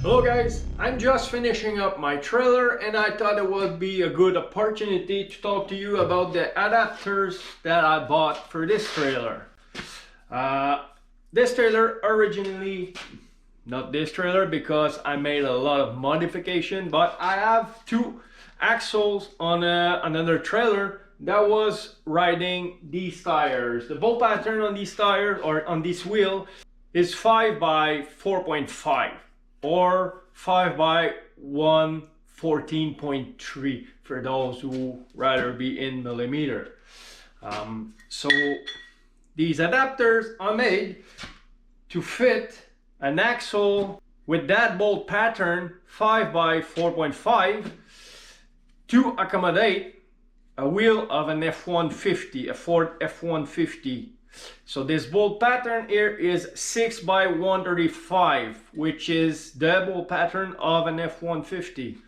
Hello guys, I'm just finishing up my trailer and I thought it would be a good opportunity to talk to you about the adapters that I bought for this trailer. This trailer originally, not this trailer because I made a lot of modification, but I have two axles on another trailer that was riding these tires. The bolt pattern on these tires or on this wheel is 5 by 4.5 or 5 by 114.3 for those who rather be in millimeter. So these adapters are made to fit an axle with that bolt pattern 5 by 4.5 to accommodate a wheel of an F150, a Ford F150. So this bolt pattern here is 6 by 135, which is the bolt pattern of an F150.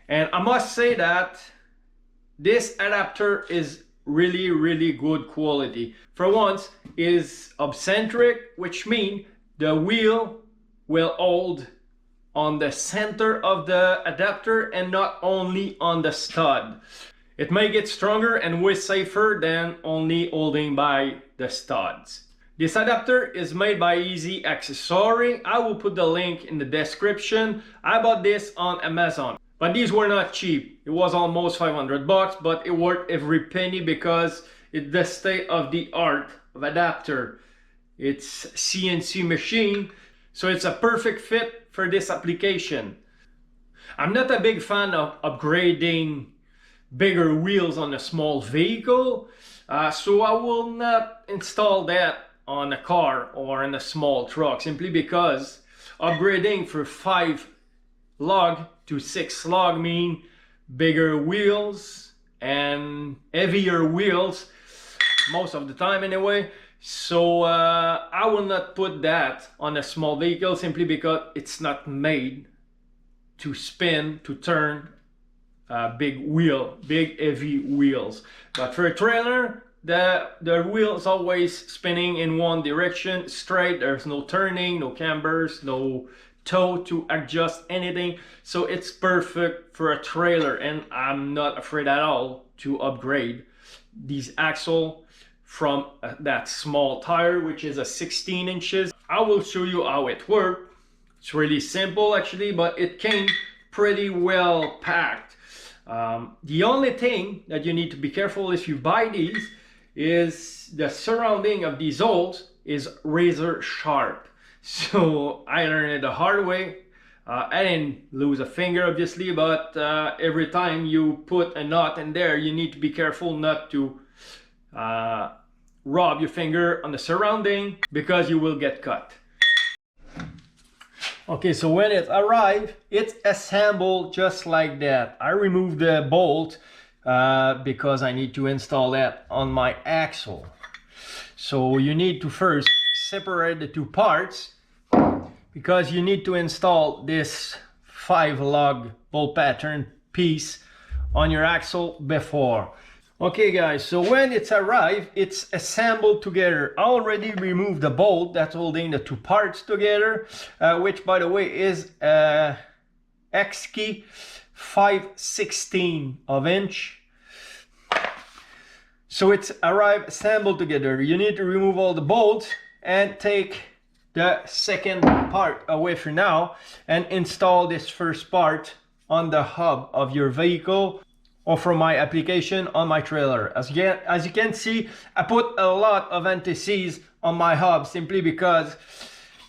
And I must say that this adapter is really good quality. For once, it is eccentric, which means the wheel will hold on the center of the adapter and not only on the stud. It may get stronger and way safer than only holding by the studs. This adapter is made by EZAccessory. I will put the link in the description. I bought this on Amazon, but these were not cheap. It was almost 500 bucks, but it worth every penny because it's the state of the art of adapter. It's CNC machine, so it's a perfect fit for this application. I'm not a big fan of upgrading bigger wheels on a small vehicle, so I will not install that on a car or in a small truck, simply because upgrading for 5 lug to 6 lug mean bigger wheels and heavier wheels most of the time anyway. So I will not put that on a small vehicle simply because it's not made to spin, to turn big heavy wheels. But for a trailer, the wheel is always spinning in one direction straight. There's no turning, no cambers, no toe to adjust anything, so it's perfect for a trailer, and I'm not afraid at all to upgrade these axle from that small tire, which is a 16 inches. I will show you how it works. It's really simple actually, but it came pretty well packed. The only thing that you need to be careful if you buy these is the surrounding of these holes is razor sharp. So I learned it the hard way. I didn't lose a finger obviously, but every time you put a nut in there, you need to be careful not to rub your finger on the surrounding because you will get cut. Okay, so when it arrives, it's assembled just like that. I removed the bolt because I need to install that on my axle. So you need to first separate the two parts because you need to install this 5 lug bolt pattern piece on your axle before. Okay guys, so when it's arrived, it's assembled together. I already removed the bolt that's holding the two parts together, which by the way is X-key 5/16 of inch. So it's arrived assembled together. You need to remove all the bolts and take the second part away for now and install this first part on the hub of your vehicle, or from my application on my trailer. As you can see, I put a lot of anti-seize on my hub simply because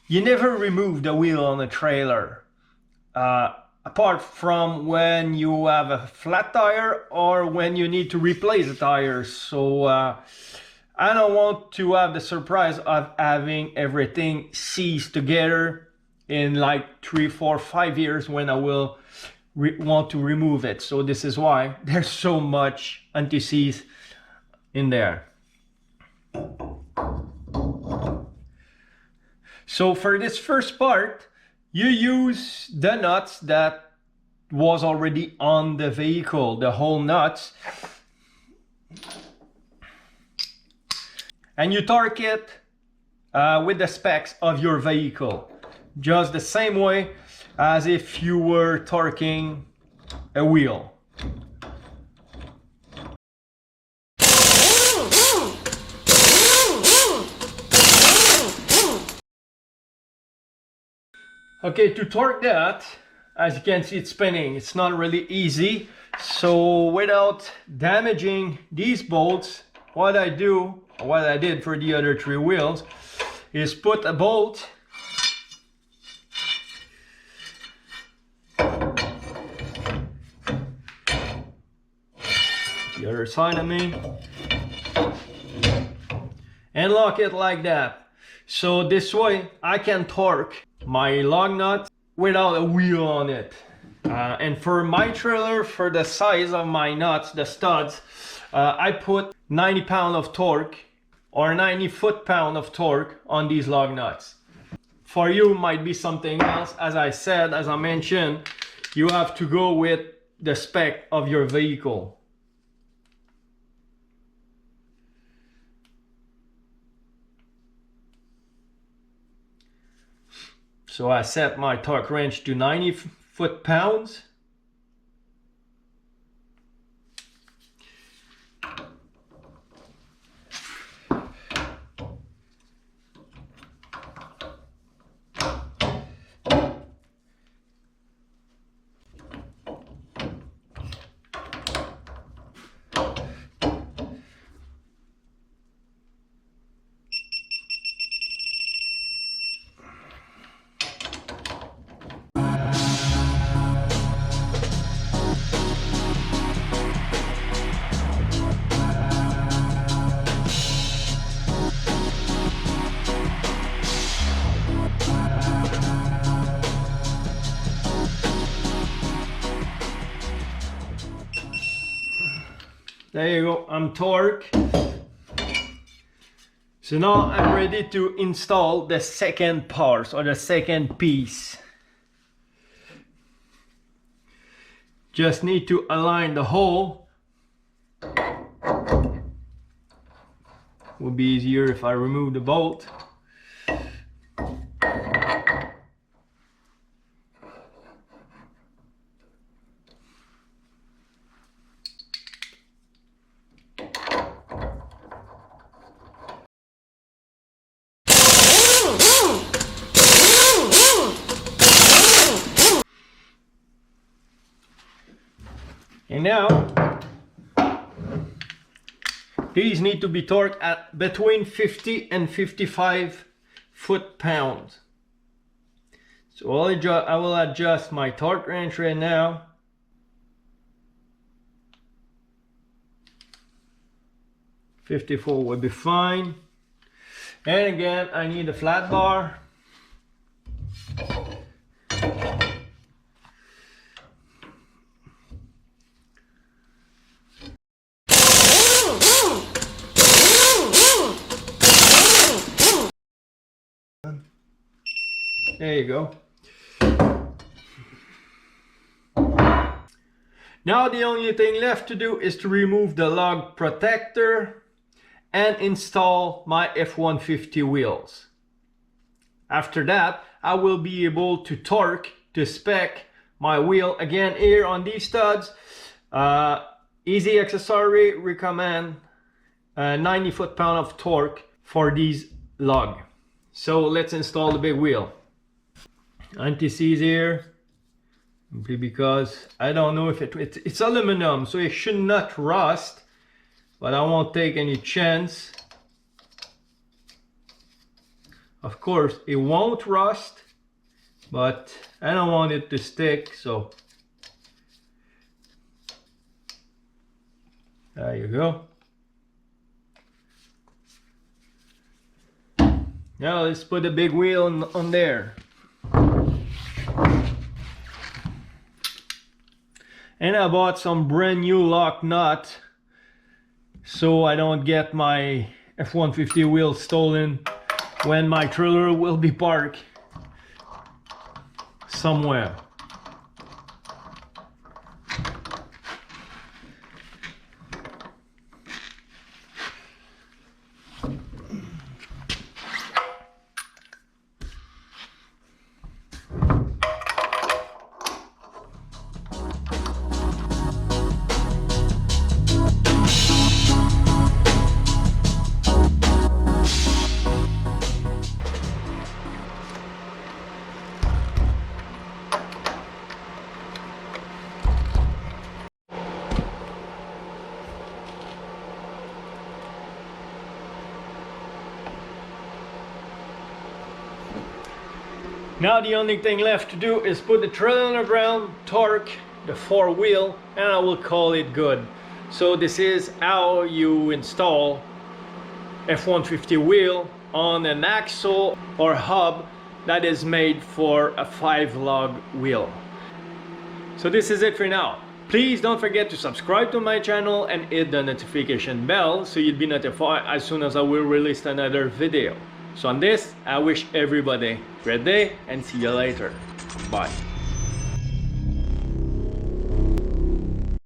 you never remove the wheel on a trailer. Apart from when you have a flat tire or when you need to replace the tires. So I don't want to have the surprise of having everything seized together in like 3, 4, 5 years when I will want to remove it. So this is why there's so much anti-seize in there. So for this first part, you use the nuts that was already on the vehicle, the whole nuts, and you torque it with the specs of your vehicle. just the same way as if you were torquing a wheel. Okay, to torque that, as you can see, it's spinning. It's not really easy. So without damaging these bolts, what I did for the other 3 wheels is put a bolt the other side of me and lock it like that. So this way I can torque my lug nut without a wheel on it. And for my trailer, for the size of my nuts, the studs, I put 90 pounds of torque or 90 foot-pound of torque on these lug nuts. For you, might be something else. As I mentioned, you have to go with the spec of your vehicle. So I set my torque wrench to 90 foot-pounds. There you go, I'm torqued. So now I'm ready to install the second part or the second piece. Just need to align the hole. Would be easier if I remove the bolt. And now, these need to be torqued at between 50 and 55 foot-pounds. So I will adjust my torque wrench right now. $54 will be fine. And again, I need a flat bar. There you go. Now the only thing left to do is to remove the lug protector and install my F150 wheels. After that, I will be able to torque to spec my wheel. Again, here on these studs, EZAccessory recommend 90 foot-pound of torque for these lug. So let's install the big wheel. Anti-seize here, simply because I don't know if it's aluminum, so it should not rust, but I won't take any chance. Of course it won't rust, but I don't want it to stick, so there you go. Now let's put the big wheel on there. And I bought some brand new lock nut so I don't get my F150 wheels stolen when my trailer will be parked somewhere. Now the only thing left to do is put the tread on the ground, torque the 4-wheel, and I will call it good. So this is how you install F150 wheel on an axle or hub that is made for a 5-lug wheel. So this is it for now. Please don't forget to subscribe to my channel and hit the notification bell so you'll be notified as soon as I will release another video. So on this, I wish everybody a great day and see you later. Bye.